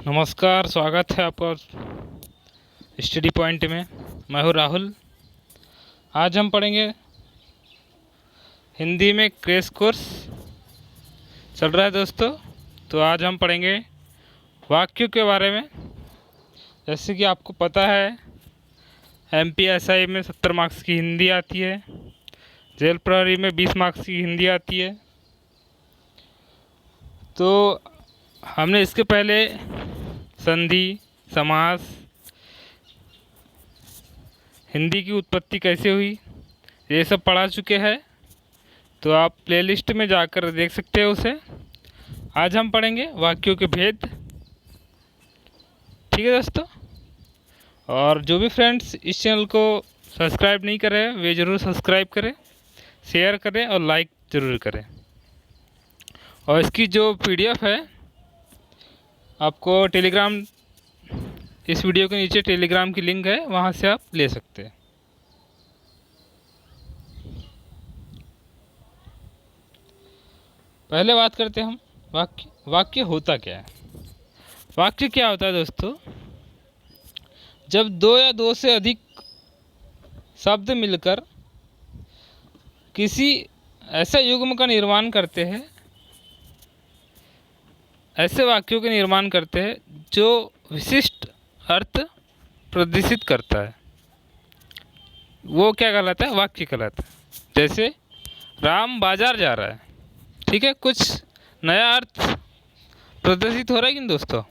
नमस्कार, स्वागत है आपका स्टडी पॉइंट में। मैं हूँ राहुल। आज हम पढ़ेंगे हिंदी में क्रैश कोर्स चल रहा है दोस्तों। तो आज हम पढ़ेंगे वाक्यों के बारे में। जैसे कि आपको पता है MPSI में 70 मार्क्स की हिंदी आती है, जेल प्रहरी में 20 मार्क्स की हिंदी आती है। तो हमने इसके पहले संधि, समास, हिंदी की उत्पत्ति कैसे हुई, ये सब पढ़ा चुके हैं। तो आप प्लेलिस्ट में जाकर देख सकते हो उसे। आज हम पढ़ेंगे वाक्यों के भेद। ठीक है दोस्तों। और जो भी फ्रेंड्स इस चैनल को सब्सक्राइब नहीं करे वे ज़रूर सब्सक्राइब करें, शेयर करें और लाइक ज़रूर करें। और इसकी जो PDF है आपको टेलीग्राम, इस वीडियो के नीचे टेलीग्राम की लिंक है, वहाँ से आप ले सकते हैं। पहले बात करते हैं हम वाक्य होता क्या है। वाक्य क्या होता है दोस्तों? जब दो या दो से अधिक शब्द मिलकर किसी ऐसे युग्म का निर्माण करते हैं, ऐसे वाक्यों के निर्माण करते हैं जो विशिष्ट अर्थ प्रदर्शित करता है, वो क्या कहलाता है? वाक्य कहलाता है। जैसे राम बाजार जा रहा है, ठीक है, कुछ नया अर्थ प्रदर्शित हो रहा है कि नहीं दोस्तों?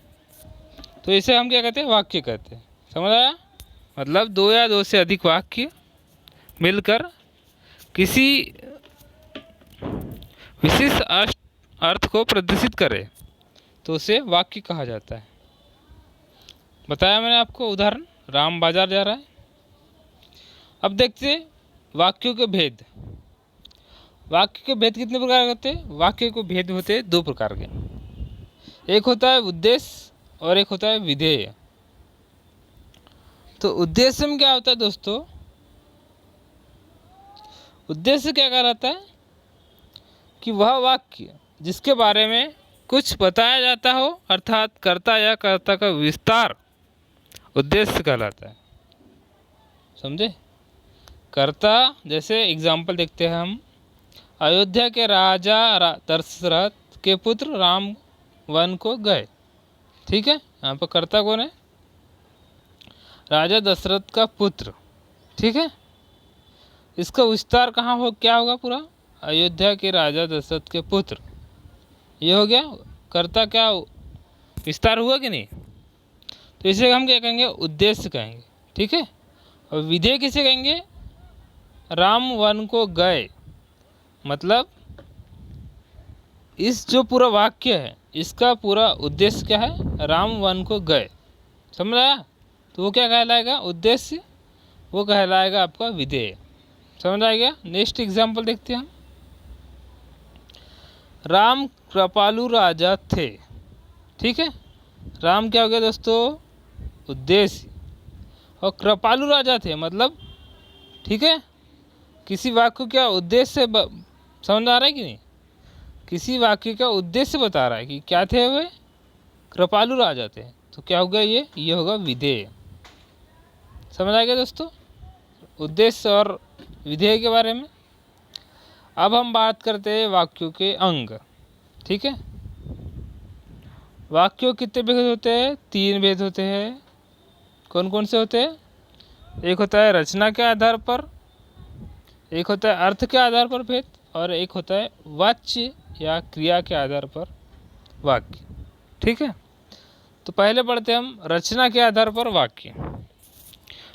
तो इसे हम क्या कहते हैं? वाक्य कहते हैं। समझ आया? मतलब दो या दो से अधिक वाक्य मिलकर किसी विशिष्ट अर्थ को प्रदर्शित करे तो उसे वाक्य कहा जाता है। बताया मैंने आपको उदाहरण, राम बाजार जा रहा है। अब देखते हैं वाक्यों के भेद। वाक्य के भेद कितने प्रकार के होते हैं? वाक्य के भेद होते हैं दो प्रकार के। एक होता है उद्देश्य और एक होता है विधेय। तो उद्देश्य में क्या होता है दोस्तों? उद्देश्य क्या कहलाता है? कि वह वाक्य जिसके बारे में कुछ बताया जाता हो, अर्थात कर्ता या कर्ता का विस्तार, उद्देश्य कहलाता है। समझे? कर्ता, जैसे एग्जाम्पल देखते हैं हम, अयोध्या के राजा दशरथ के पुत्र राम वन को गए। ठीक है, यहाँ पर कर्ता कौन है? राजा दशरथ का पुत्र। ठीक है, इसका विस्तार कहाँ हो, क्या होगा? पूरा अयोध्या के राजा दशरथ के पुत्र, ये हो गया कर्ता। क्या विस्तार हुआ कि नहीं? तो इसे हम क्या कहेंगे? उद्देश्य कहेंगे। ठीक है। और विधेय किसे कहेंगे? राम वन को गए, मतलब इस जो पूरा वाक्य है इसका पूरा उद्देश्य क्या है? राम वन को गए। समझ आया? तो वो क्या कहलाएगा? उद्देश्य। वो कहलाएगा आपका विधेय। समझ आ गया? नेक्स्ट एग्जाम्पल देखते हैं हम। राम कृपालु राजा थे। ठीक है, राम क्या हो गया दोस्तों? उद्देश्य। और कृपालु राजा थे मतलब, ठीक है, किसी वाक्य का उद्देश्य समझ आ रहा है कि नहीं? किसी वाक्य का उद्देश्य बता रहा है कि क्या थे वे? कृपालु राजा थे। तो क्या होगा? ये होगा विधेय। समझ आ गया दोस्तों उद्देश्य और विधेय के बारे में। अब हम बात करते हैं वाक्यों के अंग। ठीक है, वाक्यों कितने भेद होते हैं? 3 भेद होते हैं। कौन कौन से होते हैं? एक होता है रचना के आधार पर, एक होता है अर्थ के आधार पर भेद, और एक होता है वाच्य या क्रिया के आधार पर वाक्य। ठीक है, तो पहले पढ़ते हैं हम रचना के आधार पर वाक्य।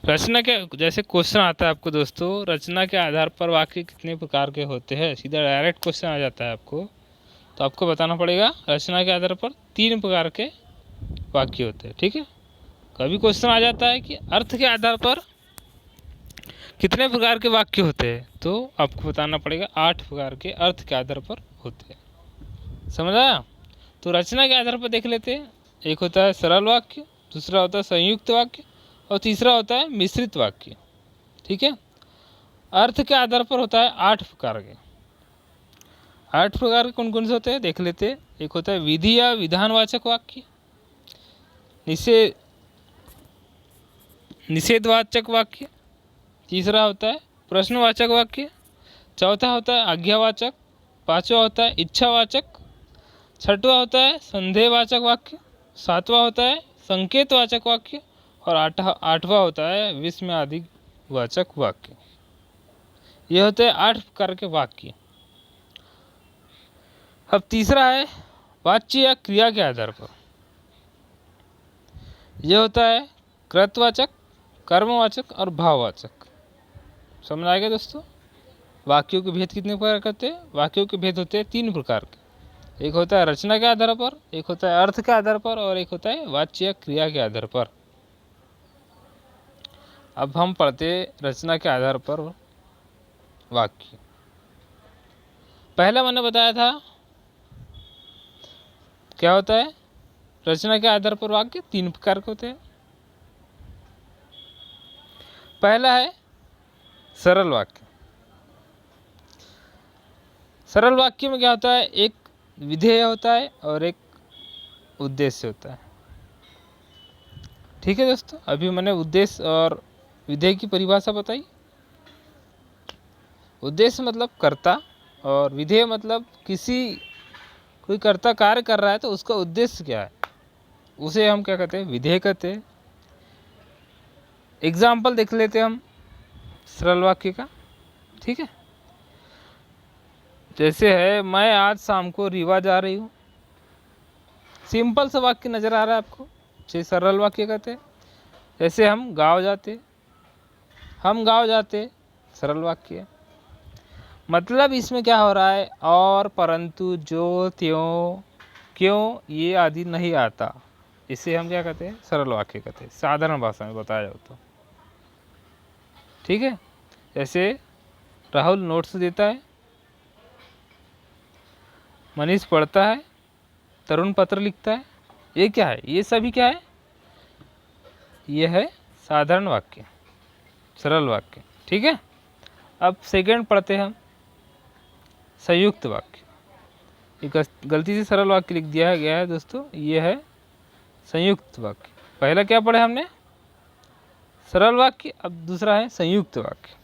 रचना के, जैसे क्वेश्चन आता है आपको दोस्तों, रचना के आधार पर वाक्य कितने प्रकार के होते हैं, सीधा डायरेक्ट क्वेश्चन आ जाता है आपको। तो आपको बताना पड़ेगा रचना के आधार पर 3 प्रकार के वाक्य होते हैं। ठीक है, कभी क्वेश्चन आ जाता है कि अर्थ के आधार पर कितने प्रकार के वाक्य होते हैं, तो आपको बताना पड़ेगा 8 प्रकार के अर्थ के आधार पर होते हैं। समझ आया? तो रचना के आधार पर देख लेते हैं। एक होता है सरल वाक्य, दूसरा होता है संयुक्त वाक्य, और तीसरा होता है मिश्रित वाक्य। ठीक है, अर्थ के आधार पर होता है 8 प्रकार के। 8 प्रकार के कौन कौन से होते हैं देख लेते हैं। एक होता है विधि या विधानवाचक वाक्य, निषेध निषेधवाचक वाक्य, तीसरा होता है प्रश्नवाचक वाक्य, चौथा होता है आज्ञावाचक, पांचवा होता है इच्छावाचक, छठवां होता है संदेहवाचक वाक्य, सातवां होता है संकेतवाचक वाक्य और आठवां होता है विस्मयादि वाचक वाक्य। ये होते हैं 8 प्रकार के वाक्य। अब तीसरा है वाच्य या क्रिया के आधार पर। यह होता है कृतवाचक, कर्मवाचक और भाववाचक। समझ आ गया दोस्तों? वाक्यों के भेद कितने प्रकार करते हैं? वाक्यों के भेद होते हैं 3 प्रकार के। एक होता है रचना के आधार पर, एक होता है अर्थ के आधार पर और एक होता है वाच्य या क्रिया के आधार पर। अब हम पढ़ते रचना के आधार पर वाक्य। पहला मैंने बताया था क्या होता है रचना के आधार पर वाक्य 3 प्रकार के होते हैं। पहला है सरल वाक्य। सरल वाक्य में क्या होता है, एक विधेय होता है और एक उद्देश्य होता है। ठीक है दोस्तों, अभी मैंने उद्देश्य और विधेय की परिभाषा बताई। उद्देश्य मतलब कर्ता और विधेय मतलब कोई कर्ता कार्य कर रहा है तो उसका उद्देश्य क्या है, उसे हम क्या कहते हैं, विधेय कहते हैं। एग्जाम्पल देख लेते हैं हम सरल वाक्य का। ठीक है, जैसे है मैं आज शाम को रीवा जा रही हूँ। सिंपल सा वाक्य नजर आ रहा है आपको, इसे सरल वाक्य कहते हैं। जैसे हम गाँव जाते, सरल वाक्य है। मतलब इसमें क्या हो रहा है, और, परंतु, जो, त्यों, क्यों ये आदि नहीं आता। इसे हम क्या कहते हैं, सरल वाक्य कहते हैं, साधारण भाषा में बताया जाए तो। ठीक है, जैसे राहुल नोट्स देता है, मनीष पढ़ता है, तरुण पत्र लिखता है। ये क्या है, ये सभी क्या है, ये है साधारण वाक्य, सरल वाक्य। ठीक है, अब सेकंड पढ़ते हैं हम संयुक्त वाक्य। गलती से सरल वाक्य लिख दिया गया है दोस्तों, ये है संयुक्त वाक्य। पहला क्या पढ़े हमने, सरल वाक्य, अब दूसरा है संयुक्त वाक्य।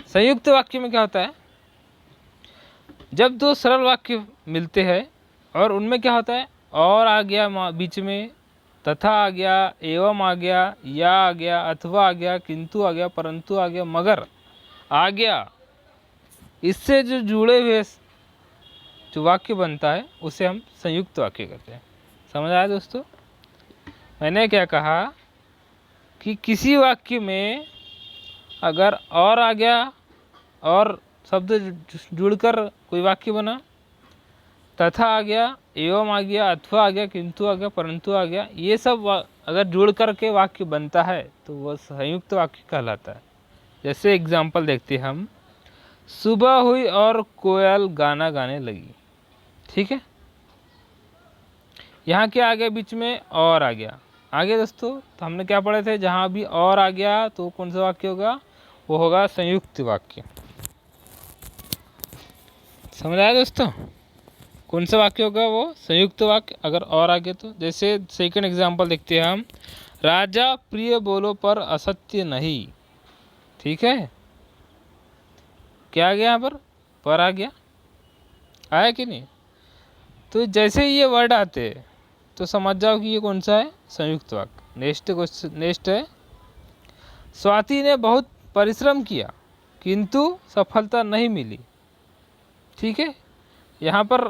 संयुक्त वाक्य में क्या होता है, जब 2 सरल वाक्य मिलते हैं और उनमें क्या होता है, और आ गया बीच में, तथा आ गया, एवं आ गया, या आ गया, अथवा आ गया, किंतु आ गया, परंतु आ गया, मगर आ गया, इससे जो जुड़े हुए जो वाक्य बनता है उसे हम संयुक्त वाक्य कहते हैं। समझ आया दोस्तों? मैंने क्या कहा कि किसी वाक्य में अगर और आ गया और शब्द जुड़कर कोई वाक्य बना, तथा आ गया, एवं आ गया, अथवा आ गया, किंतु आ गया, परंतु आ गया, ये सब अगर जुड़ कर के वाक्य बनता है तो वह संयुक्त वाक्य कहलाता है। जैसे एग्जाम्पल देखते हैं हम, सुबह हुई और कोयल गाना गाने लगी। ठीक है, यहाँ क्या आ गया, बीच में और आ गया। आगे दोस्तों तो हमने क्या पढ़े थे, जहाँ भी और आ गया तो कौन सा वाक्य होगा, वो होगा संयुक्त वाक्य। समझ आया दोस्तों? कौन सा वाक्य होगा वो, संयुक्त वाक्य, अगर और आ गया तो। जैसे सेकंड एग्जाम्पल देखते हैं हम, राजा प्रिय बोलो पर असत्य नहीं। ठीक है, क्या आ गया, यहाँ पर आ गया, आया कि नहीं? तो जैसे ही ये वर्ड आते हैं तो समझ जाओ कि ये कौन सा है, संयुक्त वाक्य। नेक्स्ट है, स्वाति ने बहुत परिश्रम किया किंतु सफलता नहीं मिली। ठीक है, यहाँ पर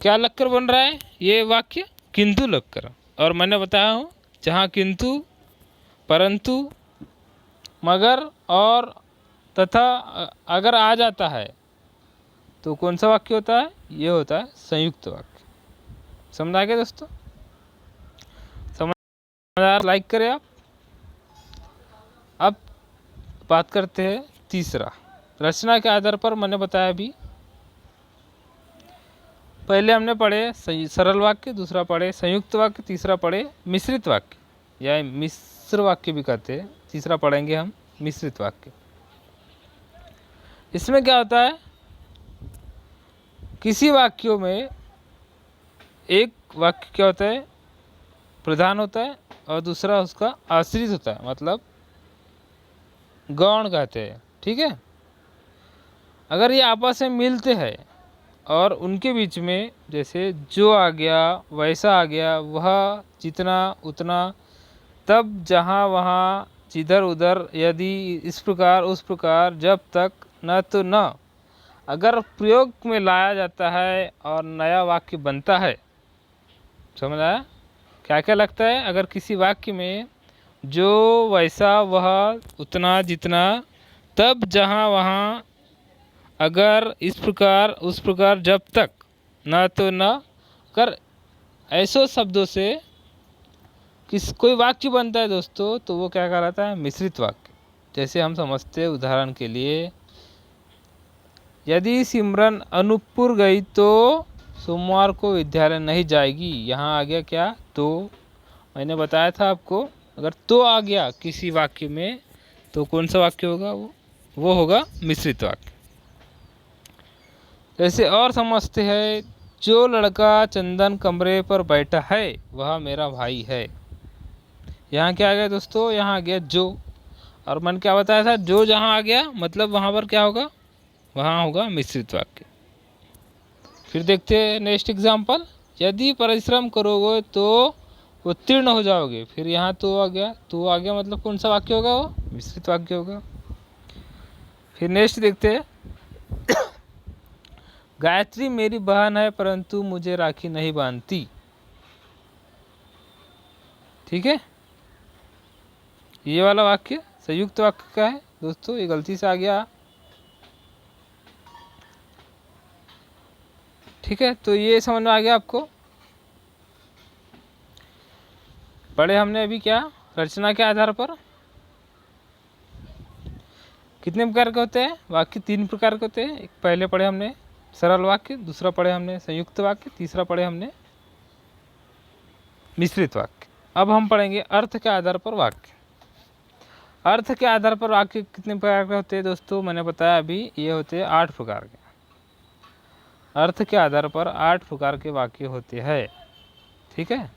क्या लगकर बन रहा है ये वाक्य, किंतु लगकर। और मैंने बताया हूँ जहाँ किंतु, परंतु, मगर और तथा अगर आ जाता है तो कौन सा वाक्य होता है, ये होता है संयुक्त वाक्य। समझ आ गया दोस्तों? समझ लाइक करें आप। अब बात करते हैं तीसरा, रचना के आधार पर। मैंने बताया अभी, पहले हमने पढ़े सरल वाक्य, दूसरा पढ़े संयुक्त वाक्य, तीसरा पढ़े मिश्रित वाक्य या मिश्र वाक्य भी कहते हैं। तीसरा पढ़ेंगे हम मिश्रित वाक्य। इसमें क्या होता है, किसी वाक्यों में एक वाक्य क्या होता है, प्रधान होता है और दूसरा उसका आश्रित होता है, मतलब गौण कहते हैं। ठीक है, अगर ये आपस में मिलते हैं और उनके बीच में जैसे जो आ गया वैसा आ गया, वह जितना उतना, तब जहाँ वहाँ, जिधर उधर, यदि, इस प्रकार उस प्रकार, जब तक, न तो न, अगर प्रयोग में लाया जाता है और नया वाक्य बनता है। समझ आया? क्या क्या लगता है अगर किसी वाक्य में जो वैसा वह उतना जितना तब जहाँ वहाँ अगर इस प्रकार उस प्रकार जब तक न तो न, अगर ऐसो शब्दों से कोई वाक्य बनता है दोस्तों, तो वो क्या कहलाता है? मिश्रित वाक्य। जैसे हम समझते हैं, उदाहरण के लिए, यदि सिमरन अनूपपुर गई तो सोमवार को विद्यालय नहीं जाएगी। यहाँ आ गया क्या? तो। मैंने बताया था आपको, अगर तो आ गया किसी वाक्य में तो कौन सा वाक्य होगा? वो होगा मिश्रित वाक्य। जैसे और समझते हैं, जो लड़का चंदन कमरे पर बैठा है वह मेरा भाई है। यहाँ क्या आ गया दोस्तों? यहाँ आ गया जो। और मैंने क्या बताया था? जो जहाँ आ गया मतलब वहाँ पर क्या होगा? वहाँ होगा मिश्रित वाक्य। फिर देखते हैं नेक्स्ट एग्जाम्पल, यदि परिश्रम करोगे तो उत्तीर्ण हो जाओगे। फिर यहाँ तो आ गया, तो आ गया मतलब कौन सा वाक्य होगा? वो मिश्रित वाक्य होगा। फिर नेक्स्ट देखते हैं, गायत्री मेरी बहन है परंतु मुझे राखी नहीं बांधती। ठीक है, ये वाला वाक्य संयुक्त वाक्य का है दोस्तों, ये गलती से आ गया। ठीक है, तो ये समझ में आ गया आपको। पढ़े हमने अभी क्या? रचना के आधार पर कितने प्रकार के होते हैं? वाक्य 3 प्रकार के होते हैं। एक पहले पढ़े हमने सरल वाक्य, दूसरा पढ़े हमने संयुक्त वाक्य, तीसरा पढ़े हमने मिश्रित वाक्य। अब हम पढ़ेंगे अर्थ के आधार पर वाक्य। अर्थ के आधार पर वाक्य कितने प्रकार के होते हैं दोस्तों? मैंने बताया अभी, ये होते हैं 8 प्रकार के। अर्थ के आधार पर 8 प्रकार के वाक्य होते हैं। ठीक है,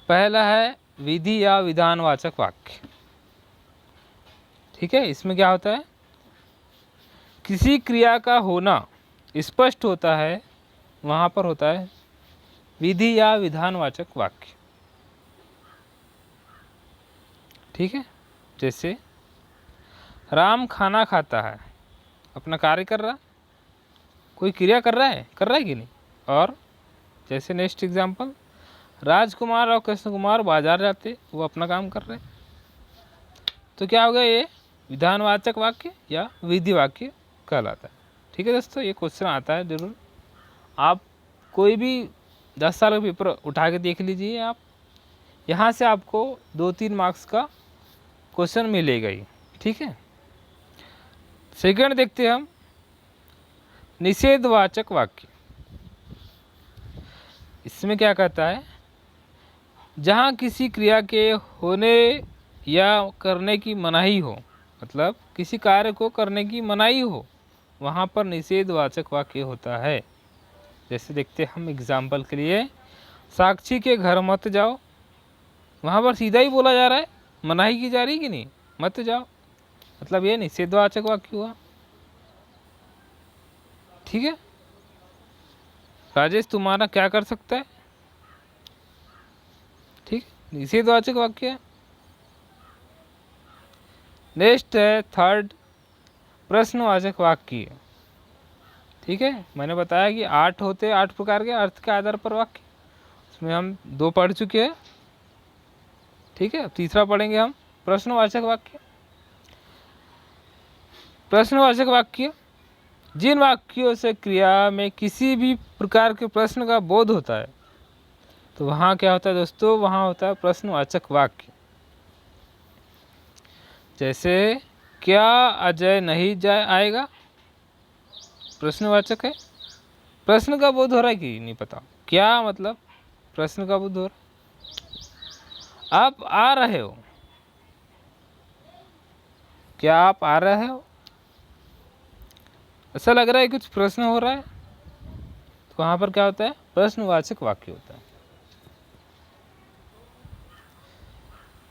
पहला है विधि या विधानवाचक वाक्य। ठीक है, इसमें क्या होता है? किसी क्रिया का होना स्पष्ट होता है, वहाँ पर होता है विधि या विधानवाचक वाक्य। ठीक है, जैसे राम खाना खाता है, अपना कार्य कर रहा, कोई क्रिया कर रहा है कि नहीं? और जैसे नेक्स्ट एग्जाम्पल, राजकुमार और कृष्ण कुमार बाजार जाते, वो अपना काम कर रहे। तो क्या हो गया? ये विधानवाचक वाक्य या विधि वाक्य कहलाता है। ठीक है दोस्तों, ये क्वेश्चन आता है जरूर। आप कोई भी 10 साल का पेपर उठा के देख लीजिए आप, यहाँ से आपको 2-3 मार्क्स का क्वेश्चन मिलेगा ही। ठीक है, सेकंड देखते हैं हम निषेधवाचक वाक्य। इसमें क्या कहता है? जहाँ किसी क्रिया के होने या करने की मनाही हो, मतलब किसी कार्य को करने की मनाही हो, वहाँ पर निषेधवाचक वाक्य होता है। जैसे देखते हैं हम एग्जाम्पल के लिए, साक्षी के घर मत जाओ, वहाँ पर सीधा ही बोला जा रहा है, मनाही की जा रही कि नहीं, मत जाओ, मतलब ये निषेधवाचक वाक्य हुआ। ठीक है, राजेश तुम्हारा क्या कर सकता है? ठीक, निषेधवाचक वाक्य है। नेक्स्ट है थर्ड प्रश्नवाचक वाक्य। ठीक है, मैंने बताया कि 8 होते हैं, 8 प्रकार के अर्थ के आधार पर वाक्य। उसमें हम 2 पढ़ चुके हैं। ठीक है, अब तीसरा पढ़ेंगे हम प्रश्नवाचक वाक्य। प्रश्नवाचक वाक्य जिन वाक्यों से क्रिया में किसी भी प्रकार के प्रश्न का बोध होता है, तो वहाँ क्या होता है दोस्तों? वहाँ होता है प्रश्नवाचक वाक्य। जैसे क्या अजय नहीं आएगा, प्रश्नवाचक है। प्रश्न का बोध हो रहा है कि नहीं पता? क्या मतलब प्रश्न का बोध हो रहा है? आप आ रहे हो, क्या आप आ रहे हो? ऐसा लग रहा है कुछ प्रश्न हो रहा है, तो वहाँ पर क्या होता है? प्रश्नवाचक वाक्य होता है।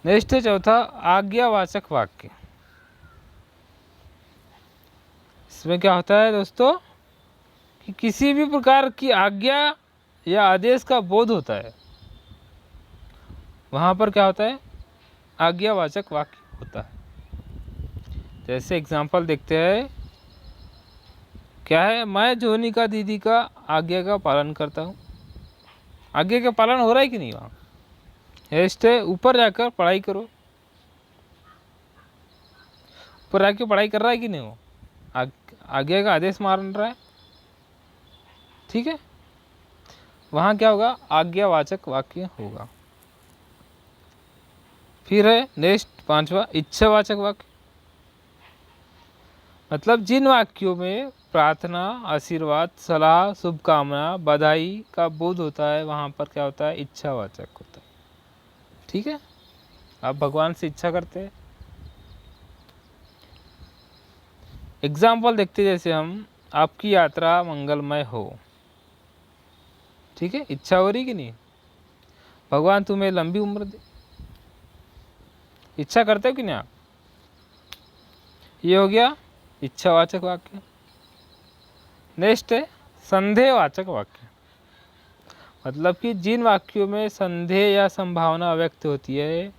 नेक्स्ट है चौथा आज्ञावाचक वाक्य। इसमें क्या होता है दोस्तों कि किसी भी प्रकार की आज्ञा या आदेश का बोध होता है, वहाँ पर क्या होता है, आज्ञावाचक वाक्य होता है। जैसे एग्जांपल देखते हैं, क्या है, मैं जोनिका दीदी का आज्ञा का पालन करता हूँ। आज्ञा का पालन हो रहा है कि नहीं? वहाँ नेक्स्ट है ऊपर जाकर पढ़ाई करो। ऊपर जाकर पढ़ाई कर रहा है कि नहीं? वो आज्ञा का आदेश मान रहा है, ठीक है। वहाँ क्या होगा, आज्ञावाचक वाक्य होगा। फिर है नेक्स्ट पांचवा इच्छावाचक वाक्य। मतलब जिन वाक्यों में प्रार्थना, आशीर्वाद, सलाह, शुभकामना, बधाई का बोध होता है, वहाँ पर क्या होता है, इच्छावाचक होता है, ठीक है। आप भगवान से इच्छा करते हैं। एग्जाम्पल देखते, जैसे हम आपकी यात्रा मंगलमय हो, ठीक है, इच्छा हो रही कि नहीं, भगवान तुम्हें लंबी उम्र दे, इच्छा करते हो कि नहीं आप? ये हो गया इच्छावाचक वाक्य। नेक्स्ट है संदेहवाचक वाक्य। मतलब कि जिन वाक्यों में संदेह या संभावना व्यक्त होती है,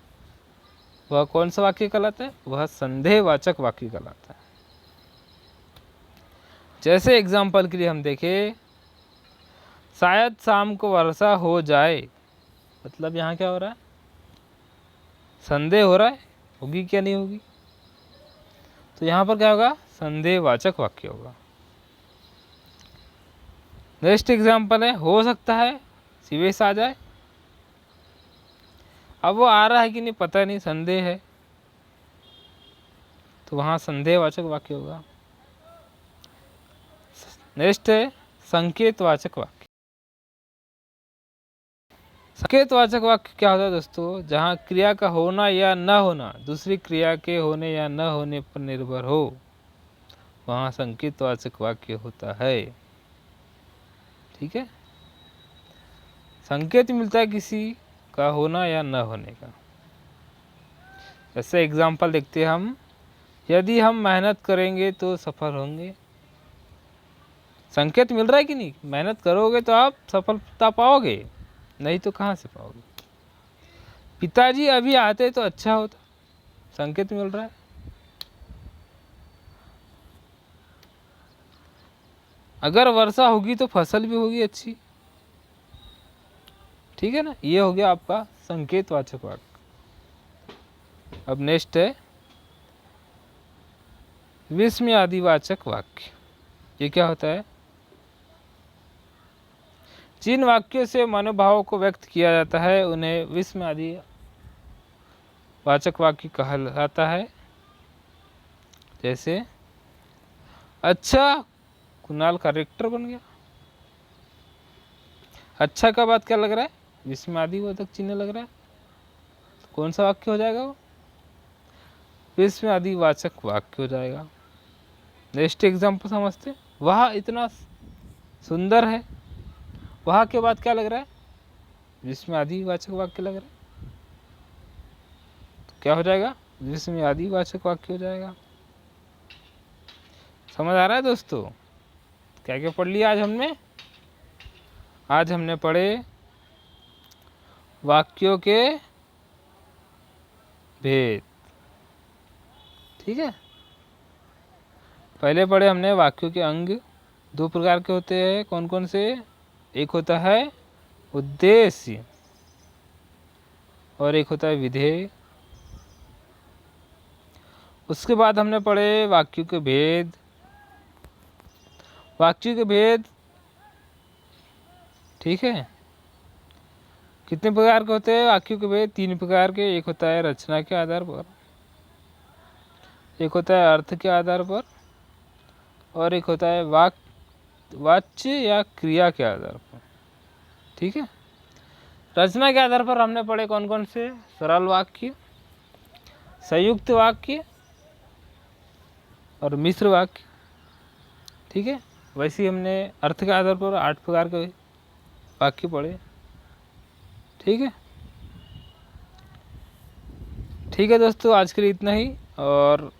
वह कौन सा वाक्य कहलाता है? वह संदेहवाचक वाक्य कहलाता है। जैसे एग्जाम्पल के लिए हम देखें, शायद शाम को वर्षा हो जाए। मतलब यहाँ क्या हो रहा है, संदेह हो रहा है, होगी क्या नहीं होगी। तो यहाँ पर क्या होगा, संदेहवाचक वाक्य होगा। नेक्स्ट एग्जाम्पल है, हो सकता है शिवेश आ जाए। अब वो आ रहा है कि नहीं पता नहीं, संदेह है, तो वहाँ संदेहवाचक वाक्य होगा। नेक्स्ट है संकेतवाचक वाक्य। संकेतवाचक वाक्य क्या होता है दोस्तों? जहाँ क्रिया का होना या न होना दूसरी क्रिया के होने या न होने पर निर्भर हो, वहाँ संकेतवाचक वाक्य होता है, ठीक है। संकेत मिलता है किसी का होना या न होने का। जैसे एग्जाम्पल देखते हैं हम, यदि हम मेहनत करेंगे तो सफल होंगे। संकेत मिल रहा है कि नहीं, मेहनत करोगे तो आप सफलता पाओगे, नहीं तो कहाँ से पाओगे। पिताजी अभी आते तो अच्छा होता, संकेत मिल रहा है। अगर वर्षा होगी तो फसल भी होगी अच्छी, ठीक है ना। ये हो गया आपका संकेतवाचक वाक्य। अब नेक्स्ट है विस्मयादिवाचक वाक्य। ये क्या होता है? जिन वाक्यों से मनोभावों को व्यक्त किया जाता है उन्हें विस्मयादि वाचक वाक्य कहा जाता है। जैसे अच्छा कुणाल का करेक्टर बन गया। अच्छा का बात क्या लग रहा है? विस्मयादिवाचक चिन्ह लग रहा है। तो कौन सा वाक्य हो जाएगा? वो विस्मयादिवाचक वाक्य हो जाएगा। नेक्स्ट एग्जाम्पल समझते, वह इतना सुंदर है। वह के बाद क्या लग रहा है? विस्मयादिवाचक वाक्य लग रहा है। तो क्या हो जाएगा? विस्मयादिवाचक वाक्य हो जाएगा। समझ आ रहा है दोस्तों? क्या क्या पढ़ लिया आज हमने? आज हमने पढ़े वाक्यों के भेद, ठीक है। पहले पढ़े हमने वाक्यों के अंग। दो प्रकार के होते हैं, कौन कौन से? एक होता है उद्देश्य और एक होता है विधेय। उसके बाद हमने पढ़े वाक्यों के भेद। वाक्यों के भेद, ठीक है, कितने प्रकार के होते हैं वाक्यों के भेद? तीन प्रकार के। एक होता है रचना के आधार पर, एक होता है अर्थ के आधार पर, और एक होता है वाच्य या क्रिया के आधार पर, ठीक है। रचना के आधार पर हमने पढ़े कौन कौन से? सरल वाक्य, संयुक्त वाक्य और मिश्र वाक्य, ठीक है। वैसे ही हमने अर्थ के आधार पर 8 प्रकार के वाक्य पढ़े, ठीक है। ठीक है दोस्तों, आज के लिए इतना ही। और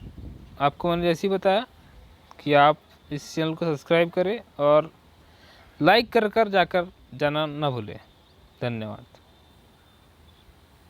आपको मैंने जैसे ही बताया कि आप इस चैनल को सब्सक्राइब करें और लाइक कर कर जाकर जाना ना भूलें। धन्यवाद।